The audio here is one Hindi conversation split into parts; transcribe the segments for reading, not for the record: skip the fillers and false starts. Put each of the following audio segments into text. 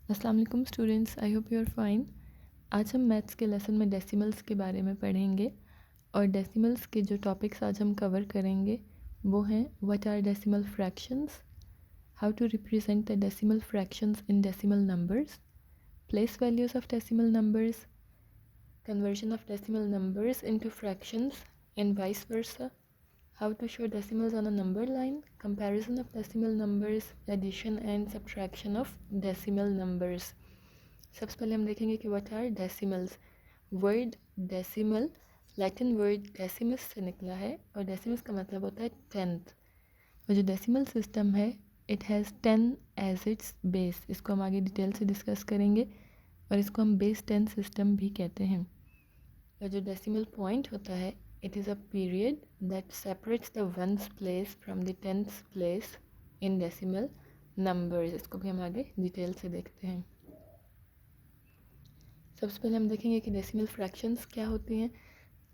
अस्सलाम वालेकुम students, I hope you are fine. आज हम मैथ्स के लेसन में डेसिमल्स के बारे में पढ़ेंगे और डेसिमल्स के जो टॉपिक्स आज हम कवर करेंगे वो हैं what are decimal fractions, how to represent the decimal fractions in decimal numbers, place values of decimal numbers, conversion of decimal numbers into fractions and vice versa, how to show decimals on a number line, comparison of decimal numbers, addition and subtraction of decimal numbers. सबसे पहले हम देखेंगे कि what are decimals. Word decimal Latin word decimus से निकला है और डेसिमस का मतलब होता है टेंथ। और जो डेसिमल सिस्टम है it has 10 as its base. इसको हम आगे डिटेल से डिस्कस करेंगे और इसको हम बेस 10 सिस्टम भी कहते हैं। और जो डेसिमल पॉइंट होता है it is a period that separates the ones place from the tenth place in decimal numbers. इसको भी हम आगे डिटेल से देखते हैं। सबसे पहले हम देखेंगे कि डेसिमल फ्रैक्शंस क्या होती हैं।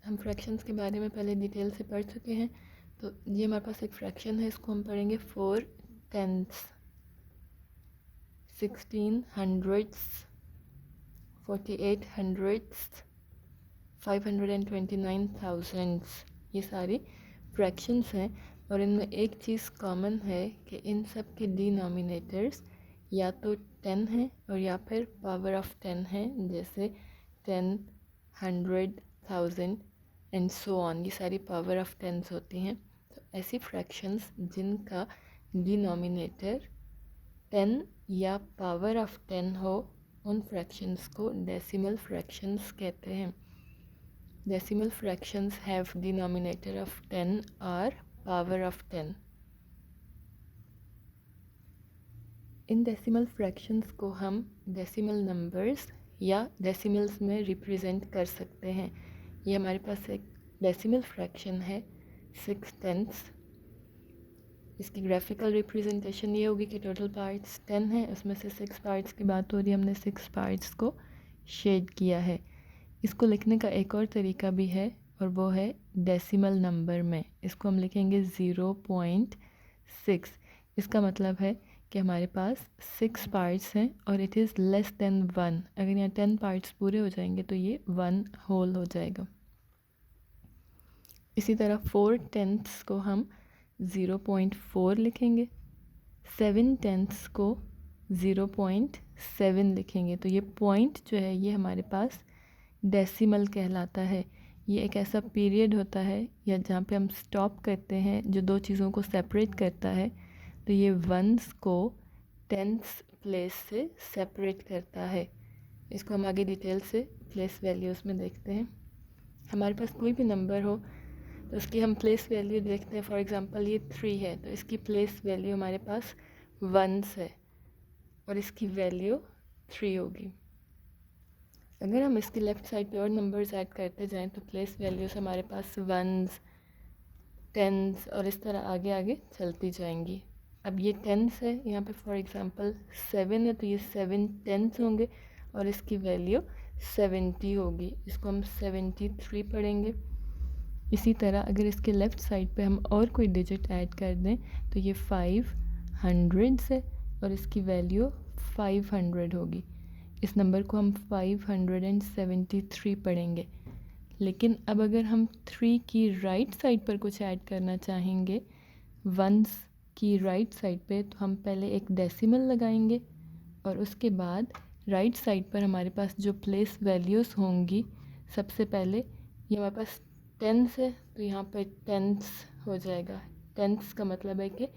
हम फ्रैक्शंस के बारे में पहले डिटेल से पढ़ चुके हैं, तो ये हमारे पास एक फ्रैक्शन है, इसको हम पढ़ेंगे 4/10, 16/100, 48/100, 529,000। ये सारी फ्रैक्शंस हैं और इनमें एक चीज़ कॉमन है कि इन सब के डिनोमिनेटर्स या तो 10 है और या फिर पावर ऑफ 10 है, जैसे 10, 100, 1000 एंड सो ऑन। ये सारी पावर ऑफ 10s होती हैं। तो ऐसी फ्रैक्शंस जिनका डिनोमिनेटर 10 या पावर ऑफ 10 हो उन फ्रैक्शंस को डेसिमल फ्रैक्शंस कहते हैं। Decimal fractions have denominator of 10 or power of 10. In decimal fractions को हम डेसिमल नंबर्स या डेसिमल्स में रिप्रेजेंट कर सकते हैं। ये हमारे पास एक डेसिमल फ्रैक्शन है 6/10। इसकी ग्राफिकल रिप्रेजेंटेशन ये होगी कि टोटल पार्ट्स 10 हैं, उसमें से 6 पार्ट्स की बात हो रही है, हमने 6 पार्ट्स को शेड किया है। इसको लिखने का एक और तरीका भी है और वो है डेसिमल नंबर में। इसको हम लिखेंगे 0.6। इसका मतलब है कि हमारे पास 6 पार्ट्स हैं और इट इज़ लेस देन 1। अगर यहाँ 10 पार्ट्स पूरे हो जाएंगे तो ये 1 होल हो जाएगा। इसी तरह 4/10 को हम 0.4 लिखेंगे, 7/10 को 0.7 लिखेंगे। तो ये पॉइंट जो है ये हमारे पास डेसिमल कहलाता है। ये एक ऐसा पीरियड होता है या जहाँ पे हम स्टॉप करते हैं जो दो चीज़ों को सेपरेट करता है। तो ये वंस को टेंथ प्लेस से सेपरेट करता है। इसको हम आगे डिटेल से प्लेस वैल्यूज़ में देखते हैं। हमारे पास कोई भी नंबर हो तो उसकी हम प्लेस वैल्यू देखते हैं। फॉर एग्ज़ाम्पल ये 3 है तो इसकी प्लेस वैल्यू हमारे पास वंस है और इसकी वैल्यू 3 होगी। अगर हम इसकी लेफ़्ट साइड पे और नंबर्स ऐड करते जाएं तो प्लेस वैल्यूज़ हमारे पास वंस, टेंस और इस तरह आगे आगे चलती जाएंगी। अब ये टेंस है, यहाँ पे फॉर एग्ज़ाम्पल 7 है तो ये 7 टेंस होंगे और इसकी वैल्यू 70 होगी। इसको हम 73 पढ़ेंगे। इसी तरह अगर इसके लेफ़्ट साइड पे हम और कोई डिजिट ऐड कर दें तो ये 5 हंड्रेड्स है और इसकी वैल्यू 500 होगी। इस नंबर को हम 573 पढ़ेंगे। लेकिन अब अगर हम 3 की राइट साइड पर कुछ ऐड करना चाहेंगे, वंस की राइट साइड पे, तो हम पहले एक डेसिमल लगाएंगे और उसके बाद राइट साइड पर हमारे पास जो प्लेस वैल्यूज़ होंगी, सबसे पहले ये हमारे पास टेंस है तो यहाँ पर टेंस हो जाएगा। टेंस का मतलब है कि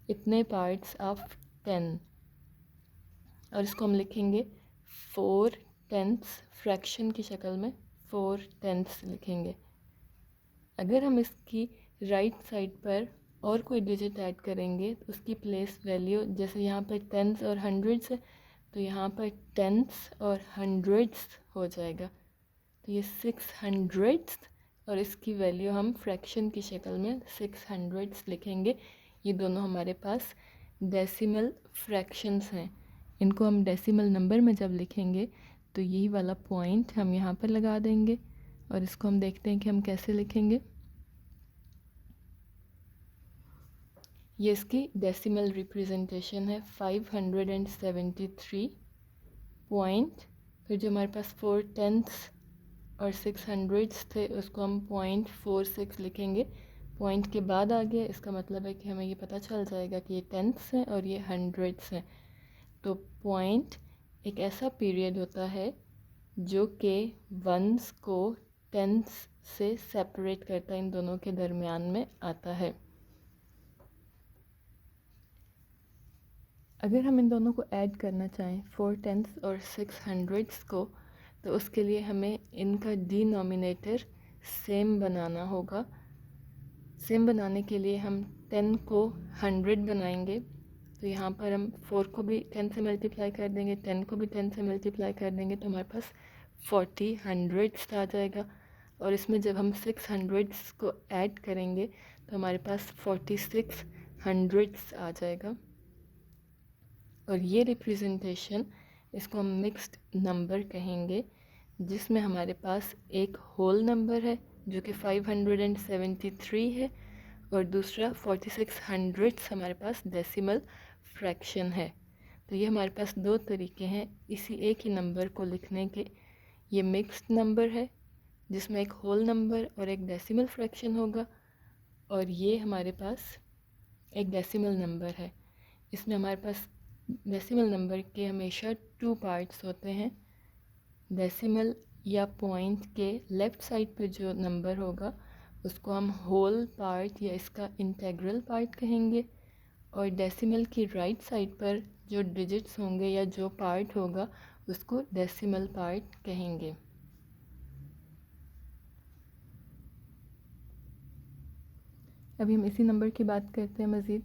इतने पार्ट्स ऑफ 10 और इसको हम लिखेंगे 4/10 फ्रैक्शन की शक्ल में 4/10 लिखेंगे। अगर हम इसकी राइट साइड पर और कोई डिजिट ऐड करेंगे तो उसकी प्लेस वैल्यू, जैसे यहाँ पर टेंस और हंड्रेड्स है तो यहाँ पर टेंस और हंड्रेड्स हो जाएगा। तो ये 600 और इसकी वैल्यू हम फ्रैक्शन की शक्ल में 600 लिखेंगे। ये दोनों हमारे पास डेसिमल फ्रैक्शंस हैं। इनको हम डेसिमल नंबर में जब लिखेंगे तो यही वाला पॉइंट हम यहाँ पर लगा देंगे और इसको हम देखते हैं कि हम कैसे लिखेंगे। ये इसकी डेसिमल रिप्रेजेंटेशन है 573 पॉइंट, फिर जो हमारे पास 4 टेंथ्स और 600 थे उसको हम 0.46 लिखेंगे। पॉइंट के बाद आ गया, इसका मतलब है कि हमें ये पता चल जाएगा कि ये टेंथ्स हैं और ये हंड्रेड्स हैं। तो पॉइंट एक ऐसा पीरियड होता है जो कि वंस को टेंथ्स से सेपरेट करता है, इन दोनों के दरमियान में आता है। अगर हम इन दोनों को ऐड करना चाहें 4 टेंथ्स और 600 को, तो उसके लिए हमें इनका डिनोमिनेटर सेम बनाना होगा। सेम बनाने के लिए हम 10 को 100 बनाएंगे, तो यहाँ पर हम 4 को भी 10 से मल्टीप्लाई कर देंगे, 10 को भी 10 से मल्टीप्लाई कर देंगे, तो हमारे पास 40 हंड्रेड्स आ जाएगा। और इसमें जब हम 600 को ऐड करेंगे तो हमारे पास 46 हंड्रेड्स आ जाएगा। और ये रिप्रेजेंटेशन, इसको हम मिक्स्ड नंबर कहेंगे, जिसमें हमारे पास एक होल नंबर है जो कि 573 है और दूसरा 46 हंड्रेड्स हमारे पास डेसिमल फ्रैक्शन है। तो ये हमारे पास दो तरीके हैं इसी एक ही नंबर को लिखने के। ये मिक्स्ड नंबर है जिसमें एक होल नंबर और एक डेसिमल फ्रैक्शन होगा, और ये हमारे पास एक डेसिमल नंबर है। इसमें हमारे पास डेसिमल नंबर के हमेशा 2 पार्ट्स होते हैं। डेसिमल या पॉइंट के लेफ़्ट साइड पे जो नंबर होगा उसको हम होल पार्ट या इसका इंटेग्रल पार्ट कहेंगे, और डेसिमल की राइट साइड पर जो डिजिट्स होंगे या जो पार्ट होगा उसको डेसिमल पार्ट कहेंगे। अभी हम इसी नंबर की बात करते हैं मज़ीद।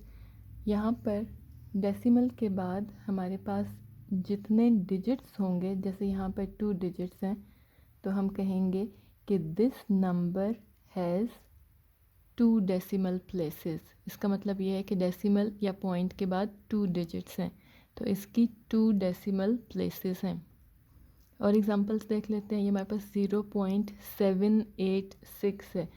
यहाँ पर डेसिमल के बाद हमारे पास जितने डिजिट्स होंगे, जैसे यहाँ पर 2 डिजिट्स हैं, तो हम कहेंगे कि this number has 2 decimal places. इसका मतलब ये है कि डेसिमल या पॉइंट के बाद 2 डिजिट्स हैं, तो इसकी 2 डेसिमल प्लेसेस हैं। और एग्जांपल्स देख लेते हैं। ये हमारे पास 0.786 है।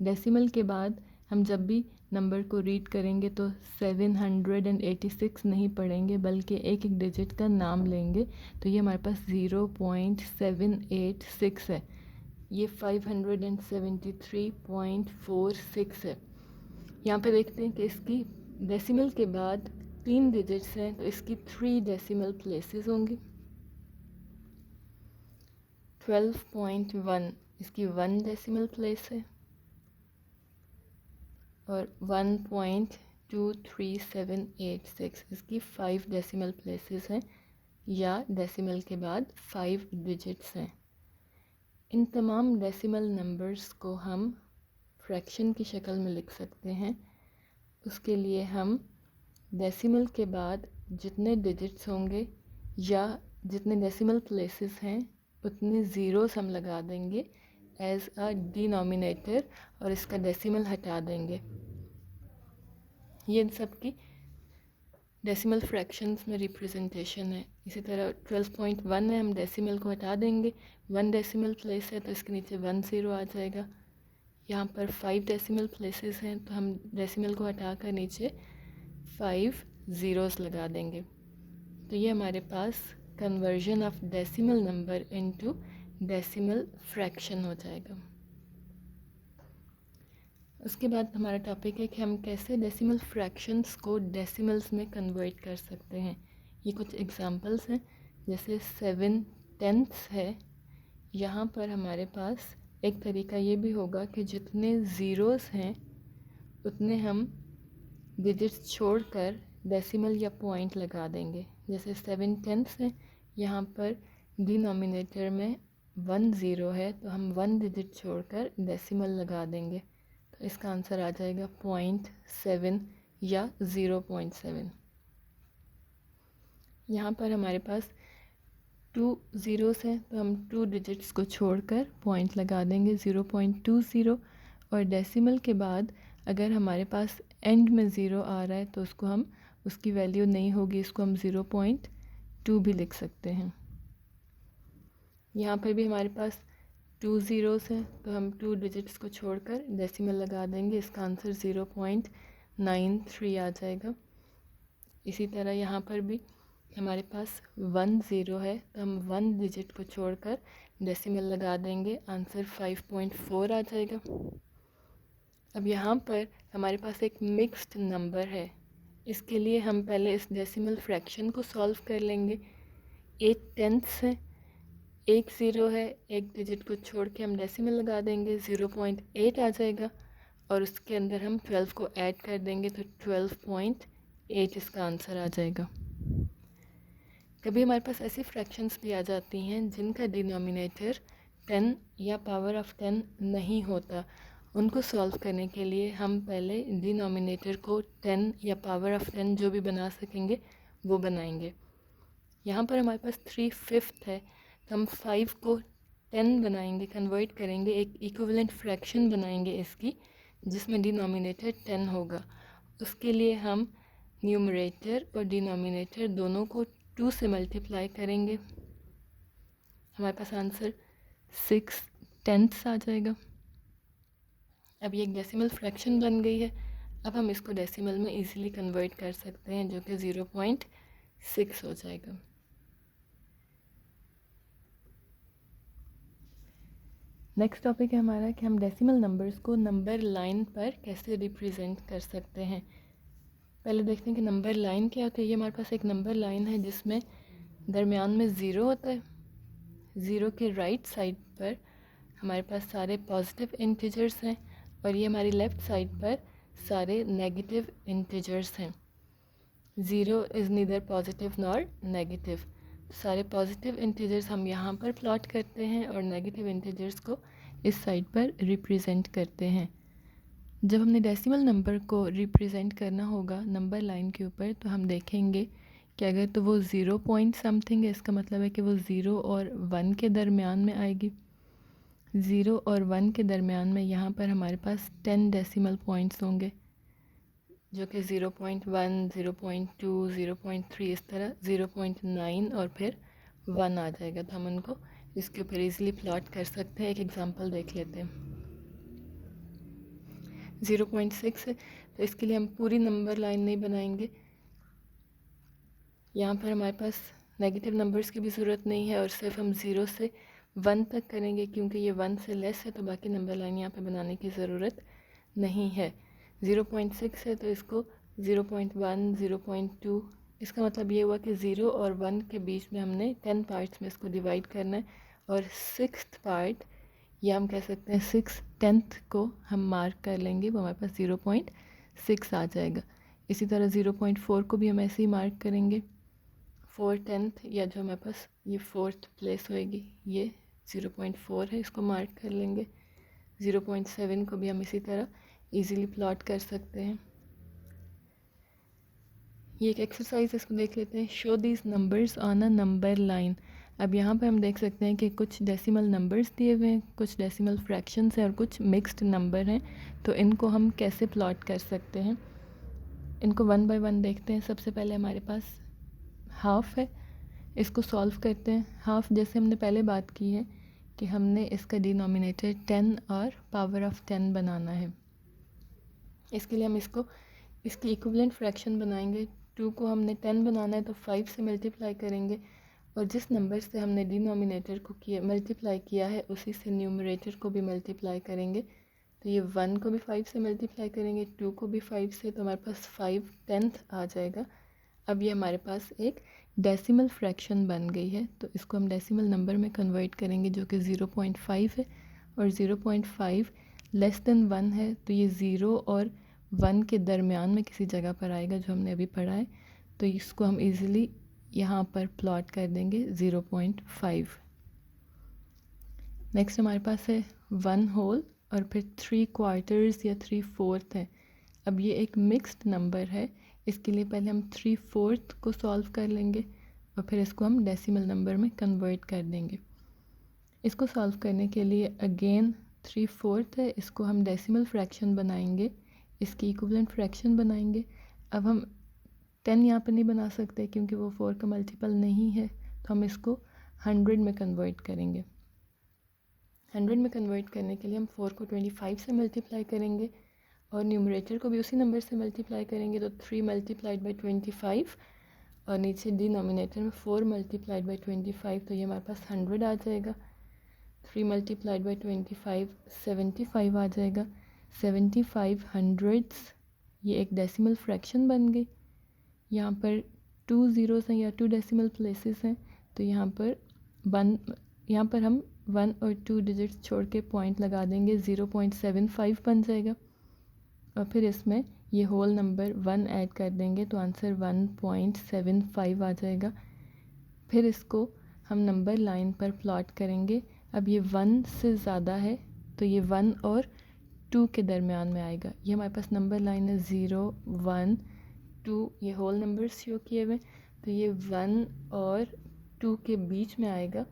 डेसिमल के बाद हम जब भी नंबर को रीड करेंगे तो 786 नहीं पढ़ेंगे, बल्कि एक एक डिजिट का नाम लेंगे। तो ये हमारे पास 0.786 है। ये 573.46 है। यहाँ पे देखते हैं कि इसकी डेसिमल के बाद 3 डिजिट्स हैं, तो इसकी 3 डेसिमल प्लेसेस होंगी। 12.1 इसकी 1 डेसिमल प्लेस है, और 1.23786 इसकी 5 डेसिमल प्लेसेस हैं, या डेसिमल के बाद 5 डिजिट्स हैं। इन तमाम डेसिमल नंबर्स को हम फ्रैक्शन की शक्ल में लिख सकते हैं। उसके लिए हम डेसिमल के बाद जितने डिजिट्स होंगे या जितने डेसिमल प्लेसेस हैं उतने ज़ीरोस हम लगा देंगे एज अ डिनोमिनेटर, और इसका डेसिमल हटा देंगे। ये इन सब की डेसिमल फ्रैक्शंस में रिप्रेजेंटेशन है। इसी तरह 12.1 में हम डेसिमल को हटा देंगे, 1 डेसिमल प्लेस है तो इसके नीचे 1 ज़ीरो आ जाएगा। यहाँ पर 5 डेसिमल प्लेसेस हैं तो हम डेसिमल को हटा कर नीचे 5 ज़ीरोस लगा देंगे। तो ये हमारे पास conversion of decimal number into decimal fraction हो जाएगा। उसके बाद हमारा टॉपिक है कि हम कैसे डेसिमल फ्रैक्शंस को डेसिमल्स में कन्वर्ट कर सकते हैं। ये कुछ एग्जांपल्स हैं, जैसे 7 टेंथ्स है। यहाँ पर हमारे पास एक तरीका ये भी होगा कि जितने ज़ीरोस हैं उतने हम डिजिट्स छोड़कर डेसिमल या पॉइंट लगा देंगे। जैसे 7 टेंथ्स है, यहाँ पर डिनोमिनेटर में 1 ज़ीरो है तो हम 1 डिजिट छोड़कर डेसिमल लगा देंगे, तो इसका आंसर आ जाएगा 0.7 या 0.7। यहाँ पर हमारे पास 2 ज़ीरोस हैं तो हम 2 डिजिट्स को छोड़कर पॉइंट लगा देंगे 0.20, और डेसिमल के बाद अगर हमारे पास एंड में ज़ीरो आ रहा है तो उसको हम उसकी वैल्यू नहीं होगी, इसको हम 0.2 भी लिख सकते हैं। यहाँ पर भी हमारे पास 2 ज़ीरोस हैं तो हम 2 डिजिट्स को छोड़कर डेसिमल लगा देंगे, इसका आंसर 0.93 आ जाएगा। इसी तरह यहाँ पर भी हमारे पास 1 ज़ीरो है तो हम 1 डिजिट को छोड़कर डेसिमल लगा देंगे, आंसर 5.4 आ जाएगा। अब यहाँ पर हमारे पास एक मिक्स्ड नंबर है, इसके लिए हम पहले इस डेसिमल फ्रैक्शन को सॉल्व कर लेंगे। 8/10 है, 1 ज़ीरो है, एक डिजिट को छोड़ के हम डेसिमल लगा देंगे, 0.8 आ जाएगा और उसके अंदर हम 12 को ऐड कर देंगे तो 12.8 इसका आंसर आ जाएगा। कभी हमारे पास ऐसी फ्रैक्शंस भी आ जाती हैं जिनका डिनोमिनेटर 10 या पावर ऑफ 10 नहीं होता। उनको सॉल्व करने के लिए हम पहले डिनोमिनेटर को 10 या पावर ऑफ 10 जो भी बना सकेंगे वो बनाएंगे। यहाँ पर हमारे पास 3/5 है तो हम 5 को 10 बनाएंगे, कन्वर्ट करेंगे, एक इक्विवेलेंट फ्रैक्शन बनाएंगे इसकी जिसमें डिनोमिनेटर 10 होगा। उसके लिए हम न्यूमरेटर और डिनोमिनेटर दोनों को 2 से मल्टीप्लाई करेंगे, हमारे पास आंसर 6/10 आ जाएगा। अब ये एक डेसिमल फ्रैक्शन बन गई है। अब हम इसको डेसिमल में इजीली कन्वर्ट कर सकते हैं जो कि 0.6 हो जाएगा। नेक्स्ट टॉपिक है हमारा कि हम डेसिमल नंबर्स को नंबर लाइन पर कैसे रिप्रेजेंट कर सकते हैं। पहले देखते हैं कि नंबर लाइन क्या होती है। ये हमारे पास एक नंबर लाइन है जिसमें दरमियान में ज़ीरो होता है। ज़ीरो के राइट साइड पर हमारे पास सारे पॉजिटिव इंटीजर्स हैं और ये हमारी लेफ़्ट साइड पर सारे नेगेटिव इंटीजर्स हैं। Zero is neither positive nor negative. सारे पॉजिटिव इंटीजर्स हम यहाँ पर प्लॉट करते हैं और नेगेटिव इंटीजर्स को इस साइड पर रिप्रेजेंट करते हैं। जब हमने डेसिमल नंबर को रिप्रेजेंट करना होगा नंबर लाइन के ऊपर तो हम देखेंगे कि अगर तो वो 0 पॉइंट समथिंग है, इसका मतलब है कि वो 0 और 1 के दरमियान में आएगी। 0 और 1 के दरमियान में यहाँ पर हमारे पास 10 डेसिमल पॉइंट्स होंगे जो कि 0.1, 0.2, 0.3 इस तरह 0.9 और फिर 1 आ जाएगा। तो हम उनको इसके ऊपर इजीली प्लॉट कर सकते हैं। एक एग्जांपल देख लेते हैं। 0.6 है तो इसके लिए हम पूरी नंबर लाइन नहीं बनाएंगे। यहाँ पर हमारे पास नेगेटिव नंबर्स की भी ज़रूरत नहीं है और सिर्फ हम 0 से 1 तक करेंगे क्योंकि ये 1 से लेस है तो बाकी नंबर लाइन यहाँ पे बनाने की ज़रूरत नहीं है। 0.6 है तो इसको 0.1, 0.2, इसका मतलब ये हुआ कि 0 और 1 के बीच में हमने 10 पार्ट्स में इसको डिवाइड करना है और 6th पार्ट या हम कह सकते हैं 6/10 को हम मार्क कर लेंगे, वो हमारे पास 0.6 आ जाएगा। इसी तरह 0.4 को भी हम ऐसे ही मार्क करेंगे। 4/10 या जो हमारे पास ये 4th प्लेस होएगी ये 0.4 है, इसको मार्क कर लेंगे। 0.7 को भी हम इसी तरह इजीली प्लॉट कर सकते हैं। ये एक एक्सरसाइज इसको देख लेते हैं। Show these numbers on a number line. अब यहाँ पे हम देख सकते हैं कि कुछ डेसिमल नंबर्स दिए हुए हैं, कुछ डेसिमल फ्रैक्शंस हैं और कुछ मिक्स्ड नंबर हैं। तो इनको हम कैसे प्लॉट कर सकते हैं, इनको वन बाय वन देखते हैं। सबसे पहले हमारे पास हाफ़ है, इसको सॉल्व करते हैं। हाफ़ जैसे हमने पहले बात की है कि हमने इसका डिनोमिनेटर 10 और पावर ऑफ 10 बनाना है। इसके लिए हम इसको इसकी इक्विवेलेंट फ्रैक्शन बनाएंगे। 2 को हमने 10 बनाना है तो 5 से मल्टीप्लाई करेंगे और जिस नंबर से हमने डिनोमिनेटर को मल्टीप्लाई किया है उसी से न्यूमरेटर को भी मल्टीप्लाई करेंगे। तो ये 1 को भी 5 से मल्टीप्लाई करेंगे, 2 को भी 5 से, तो हमारे पास 5/10 आ जाएगा। अब ये हमारे पास एक डेसिमल फ्रैक्शन बन गई है तो इसको हम डेसिमल नंबर में कन्वर्ट करेंगे जो कि 0.5 है और 0.5 लेस देन 1 है तो ये 0 और 1 के दरमियान में किसी जगह पर आएगा जो हमने अभी पढ़ा है। तो इसको हम इजीली यहाँ पर प्लॉट कर देंगे 0.5। नेक्स्ट हमारे पास है 1 होल और फिर 3/4 या 3/4 है। अब ये एक मिक्स्ड नंबर है, इसके लिए पहले हम 3/4 को सॉल्व कर लेंगे और फिर इसको हम डेसिमल नंबर में कन्वर्ट कर देंगे। इसको सॉल्व करने के लिए अगेन 3/4 है, इसको हम डेसिमल फ्रैक्शन बनाएंगे, इसकी इक्विवेलेंट फ्रैक्शन बनाएंगे। अब हम 10 यहाँ पर नहीं बना सकते क्योंकि वो 4 का मल्टीपल नहीं है, तो हम इसको 100 में कन्वर्ट करेंगे। 100 में कन्वर्ट करने के लिए हम 4 को 25 से मल्टीप्लाई करेंगे और न्यूमरेटर को भी उसी नंबर से मल्टीप्लाई करेंगे। तो 3 × 25 और नीचे डिनोमिनेटर में 4 मल्टीप्लाइड बाई 25, तो ये हमारे पास 100 आ जाएगा। 3 मल्टीप्लाइड बाई 25 75 आ जाएगा। 75 हंड्रेड्स, ये एक डेसिमल फ्रैक्शन बन गई। यहाँ पर 2 ज़ीरोज़ हैं या 2 डेसिमल प्लेसेस हैं, तो यहाँ पर हम 1 और 2 डिजिट्स छोड़ के पॉइंट लगा देंगे, 0.75 बन जाएगा। और फिर इसमें ये होल नंबर 1 ऐड कर देंगे तो आंसर 1.75 आ जाएगा। फिर इसको हम नंबर लाइन पर प्लॉट करेंगे। अब ये 1 से ज़्यादा है तो ये 1 और 2 के दरमियान में आएगा। ये हमारे पास नंबर लाइन है 0, 1, 2, ये होल नंबर्स शो किए हुए, तो ये 1 और 2 के बीच में आएगा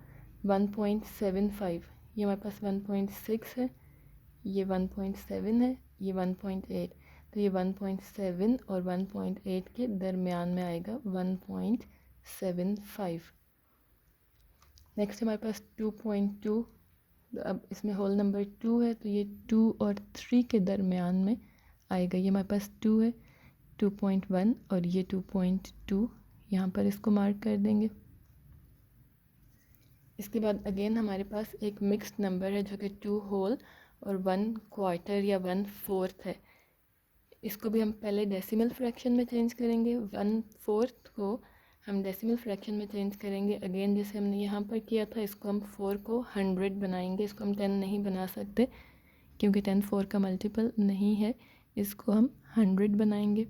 1.75। ये हमारे पास 1.6 है, ये 1.7 है, ये 1.8, तो ये 1.7 और 1.8 के दरमियान में आएगा 1.75। नेक्स्ट हमारे पास 2.2, अब इसमें होल नंबर 2 है तो ये 2 और 3 के दरमियान में आएगा। ये हमारे पास 2 है, 2.1 और ये 2.2, यहाँ पर इसको मार्क कर देंगे। इसके बाद अगेन हमारे पास एक मिक्स्ड नंबर है जो कि 2 होल और 1 क्वार्टर या 1/4 है। इसको भी हम पहले डेसिमल फ्रैक्शन में चेंज करेंगे। 1/4 को हम डेसिमल फ्रैक्शन में चेंज करेंगे। अगेन जैसे हमने यहाँ पर किया था, इसको हम 4 को 100 बनाएंगे। इसको हम 10 नहीं बना सकते क्योंकि 10 4 का मल्टीपल नहीं है। इसको हम 100 बनाएंगे,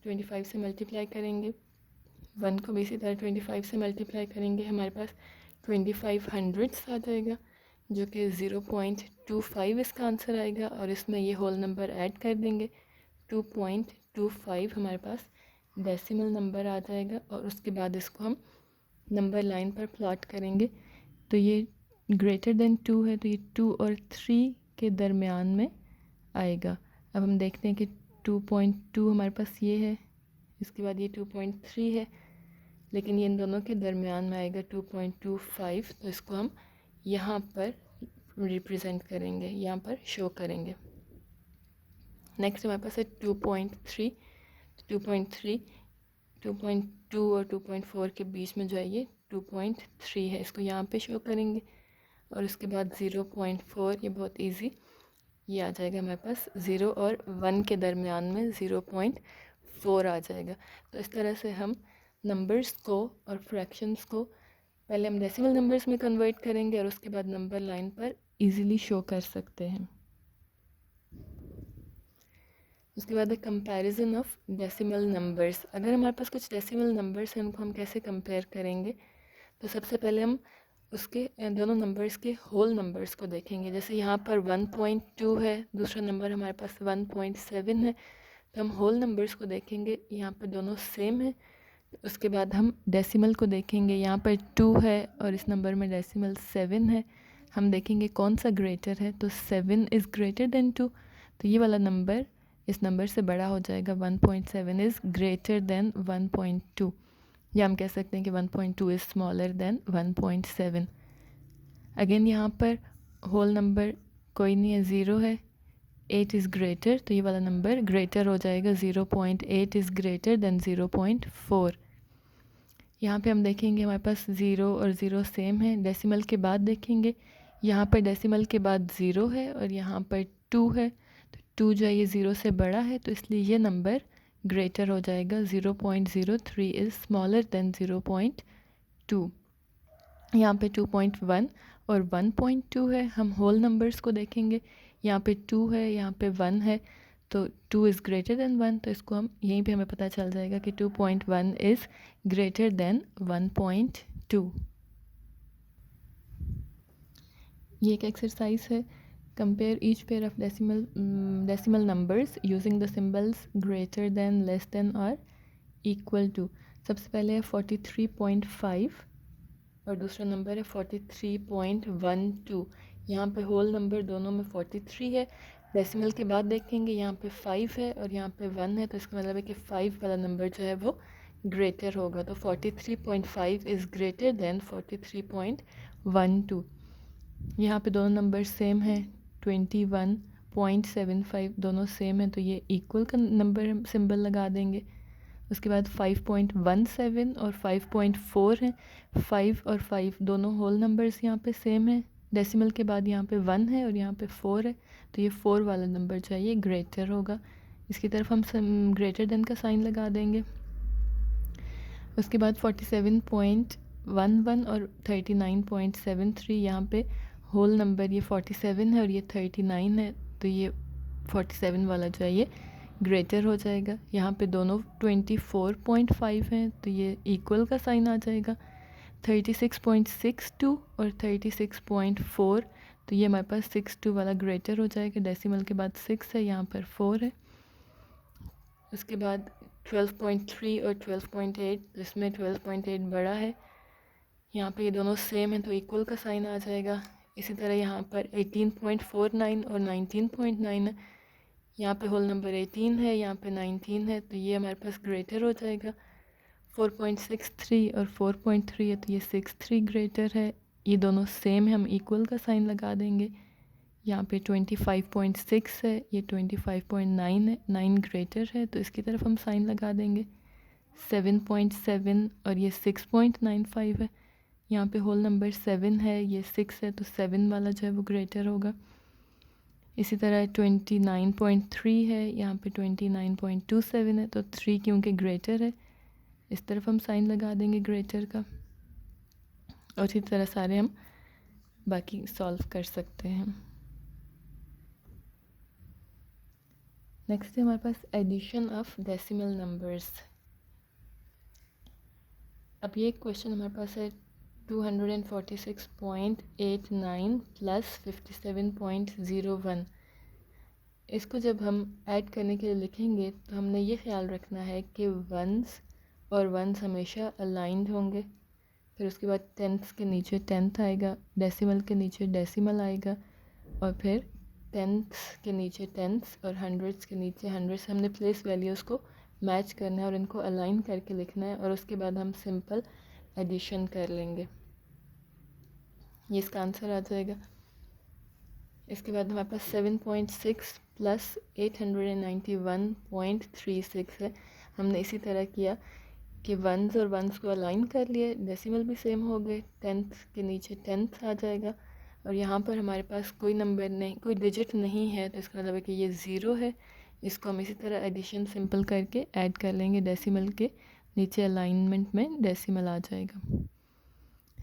25 से मल्टीप्लाई करेंगे। 1 को भी इसी तरह 25 से मल्टीप्लाई करेंगे, हमारे पास 25 हंड्रेड्स आ जाएगा जो कि 0.25 इसका आंसर आएगा। और इसमें ये होल नंबर ऐड कर देंगे, 2.25 हमारे पास डेसिमल नंबर आ जाएगा। और उसके बाद इसको हम नंबर लाइन पर प्लॉट करेंगे। तो ये ग्रेटर देन 2 है तो ये 2 और 3 के दरमियान में आएगा। अब हम देखते हैं कि 2.2 हमारे पास ये है, इसके बाद ये 2.3 है, लेकिन ये इन दोनों के दरमियान में आएगा 2.25। तो इसको हम यहाँ पर रिप्रेजेंट करेंगे, यहाँ पर शो करेंगे। नेक्स्ट हमारे पास है 2.3। 2.2 और 2.4 के बीच में जो है ये 2.3 है, इसको यहाँ पे शो करेंगे। और उसके बाद 0.4, ये बहुत इजी, ये आ जाएगा हमारे पास 0 और 1 के दरमियान में 0.4 आ जाएगा। तो इस तरह से हम नंबर्स को और फ्रैक्शंस को पहले हम डेसिमल नंबर्स में कन्वर्ट करेंगे और उसके बाद नंबर लाइन पर इजीली शो कर सकते हैं। उसके बाद है कंपैरिजन ऑफ डेसिमल नंबर्स। अगर हमारे पास कुछ डेसिमल नंबर्स हैं उनको हम कैसे कंपेयर करेंगे, तो सबसे पहले हम उसके दोनों नंबर्स के होल नंबर्स को देखेंगे। जैसे यहाँ पर 1.2 है, दूसरा नंबर हमारे पास 1.7 है, तो हम होल नंबर्स को देखेंगे, यहाँ पर दोनों सेम है। उसके बाद हम डेसिमल को देखेंगे, यहाँ पर 2 है और इस नंबर में डेसिमल 7 है। हम देखेंगे कौन सा ग्रेटर है, तो 7 इज़ ग्रेटर देन 2, तो ये वाला नंबर इस नंबर से बड़ा हो जाएगा। 1.7 इज़ ग्रेटर देन 1.2, या हम कह सकते हैं कि 1.2 इज़ स्मॉलर देन 1.7। अगेन यहाँ पर होल नंबर कोई नहीं है, 0 है। 8 इज़ ग्रेटर, तो ये वाला नंबर ग्रेटर हो जाएगा। 0.8 इज़ ग्रेटर देन 0.4। यहाँ पे हम देखेंगे हमारे पास 0 और 0 सेम है। डेसिमल के बाद देखेंगे, यहाँ पर डेसिमल के बाद 0 है और यहाँ पर 2 है, तो 2 जो है ये 0 से बड़ा है, तो इसलिए ये नंबर ग्रेटर हो जाएगा। 0.03 इज़ स्मॉलर देन 0.2। यहाँ पे 2.1 और 1.2 है। हम होल नंबर्स को देखेंगे, यहाँ पे 2 है, यहाँ पे 1 है, तो 2 इज़ ग्रेटर देन 1, तो इसको हम यहीं पे हमें पता चल जाएगा कि 2.1 इज़ ग्रेटर देन 1.2। ये एक एक्सरसाइज है। Compare each pair of decimal numbers using the symbols greater than, less than और इक्वल टू। सबसे पहले है 43.5 और दूसरा नंबर है 43.12। यहाँ पे होल नंबर दोनों में 43 है। डेसिमल के बाद देखेंगे, यहाँ पे 5 है और यहाँ पे 1 है, तो इसका मतलब है कि 5 वाला नंबर जो है वो ग्रेटर होगा। तो 43.5 इज़ ग्रेटर देन 43.12। यहाँ पे दोनों नंबर सेम है, 21.75 दोनों सेम है, तो ये इक्वल का नंबर सिंबल लगा देंगे। उसके बाद 5.17 और 5.4 हैं। 5 और 5 दोनों होल नंबर्स यहाँ पे सेम है। डेसिमल के बाद यहाँ पे 1 है और यहाँ पे 4 है, तो ये 4 वाला नंबर चाहिए ग्रेटर होगा। इसकी तरफ हम ग्रेटर देन का साइन लगा देंगे। उसके बाद 47.11 और 39.73 यहाँ पे होल नंबर, ये 47 है और ये 39 है, तो ये 47 वाला जो है ये ग्रेटर हो जाएगा। यहाँ पे दोनों 24.5 हैं, तो ये इक्वल का साइन आ जाएगा। 36.62 और 36.4, तो ये हमारे पास 62 वाला ग्रेटर हो जाएगा। डेसिमल के बाद 6 है, यहाँ पर 4 है। उसके बाद 12.3 और 12.8, इसमें 12.8 बड़ा है, यहाँ पे ये दोनों सेम है तो इक्वल का साइन आ जाएगा। इसी तरह यहाँ पर 18.49 और 19.9 है, यहाँ पे होल नंबर 18 है, यहाँ पे 19 है, तो ये हमारे पास ग्रेटर हो जाएगा। 4.63 और 4.3 है, तो ये 63 ग्रेटर है। ये दोनों सेम है, हम इक्वल का साइन लगा देंगे। यहाँ पे 25.6 है, ये 25.9 है, 9 ग्रेटर है, तो इसकी तरफ हम साइन लगा देंगे। 7.7 और ये 6.95 है, यहाँ पे होल नंबर 7 है, ये 6 है, तो 7 वाला जो है वो ग्रेटर होगा। इसी तरह 29.3 है, यहाँ पे 29.27 है, तो 3 क्योंकि ग्रेटर है, इस तरफ हम साइन लगा देंगे ग्रेटर का। और इसी तरह सारे हम बाकी सॉल्व कर सकते हैं। नेक्स्ट है हमारे पास एडिशन ऑफ डेसिमल नंबर्स। अब ये क्वेश्चन हमारे पास है 246.89 प्लस 57.01। इसको जब हम ऐड करने के लिए लिखेंगे तो हमने ये ख्याल रखना है कि वंस और वंस हमेशा अलाइंड होंगे। फिर उसके बाद टेंथ्स के नीचे टेंथ आएगा, डेसिमल के नीचे डेसिमल आएगा, और फिर टेंथ्स के नीचे टेंथ्स और हंड्रेड्स के नीचे हंड्रेड्स। हमने प्लेस वैल्यूज़ को मैच करना है और इनको अलाइन करके लिखना है, और उसके बाद हम सिंपल एडिशन कर लेंगे, ये इसका आंसर आ जाएगा। इसके बाद हमारे पास 7.6 प्लस 891.36 है। हमने इसी तरह किया कि वंस और वंस को अलाइन कर लिए, डेसिमल भी सेम हो गए, टेंथ के नीचे टेंथ आ जाएगा, और यहाँ पर हमारे पास कोई नंबर नहीं, कोई डिजिट नहीं है, तो इसका मतलब है कि ये ज़ीरो है। इसको हम इसी तरह एडिशन सिंपल करके ऐड कर लेंगे, डेसिमल के नीचे अलाइनमेंट में डेसिमल आ जाएगा।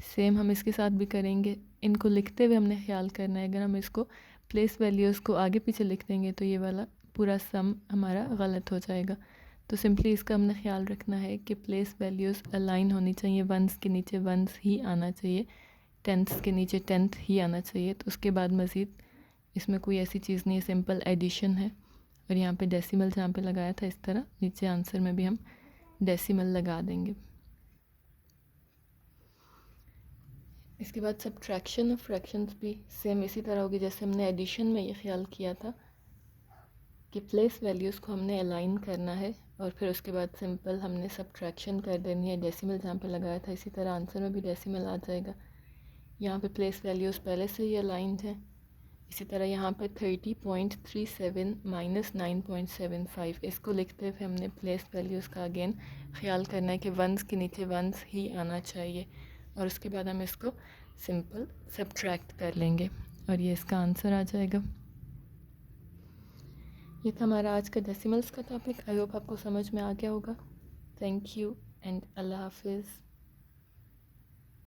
सेम हम इसके साथ भी करेंगे। इनको लिखते हुए हमने ख्याल करना है, अगर हम इसको प्लेस वैल्यूज़ को आगे पीछे लिख देंगे तो ये वाला पूरा सम हमारा गलत हो जाएगा। तो सिंपली इसका हमने ख्याल रखना है कि प्लेस वैल्यूज़ अलाइन होनी चाहिए, वंस के नीचे वंस ही आना चाहिए, टेंथ्स के नीचे टेंथ ही आना चाहिए। तो उसके बाद मज़ीद इसमें कोई ऐसी चीज़ नहीं है, सिंपल एडिशन है। और यहाँ पे डेसिमल जहाँ पे लगाया था इस तरह नीचे आंसर में भी हम डेसिमल लगा देंगे। इसके बाद सब्ट्रैक्शन ऑफ फ्रैक्शंस भी सेम इसी तरह होगी जैसे हमने एडिशन में ये ख्याल किया था कि प्लेस वैल्यूज़ को हमने अलाइन करना है, और फिर उसके बाद सिंपल हमने सब्ट्रैक्शन कर देनी है। डेसिमल जहाँ पे लगाया था इसी तरह आंसर में भी डेसिमल आ जाएगा। यहाँ पे प्लेस वैल्यूज़ पहले से ही अलाइंड हैं। इसी तरह यहाँ पे 30.37 माइनस 9.75, इसको लिखते हुए हमने प्लेस वैल्यूज़ का अगेन ख्याल करना है कि वंस के नीचे वंस ही आना चाहिए, और उसके बाद हम इसको सिंपल सब्ट्रैक्ट कर लेंगे और ये इसका आंसर आ जाएगा। ये था हमारा आज का डेसिमल्स का टॉपिक। आई होप आपको समझ में आ गया होगा। थैंक यू एंड अल्लाह हाफिज़।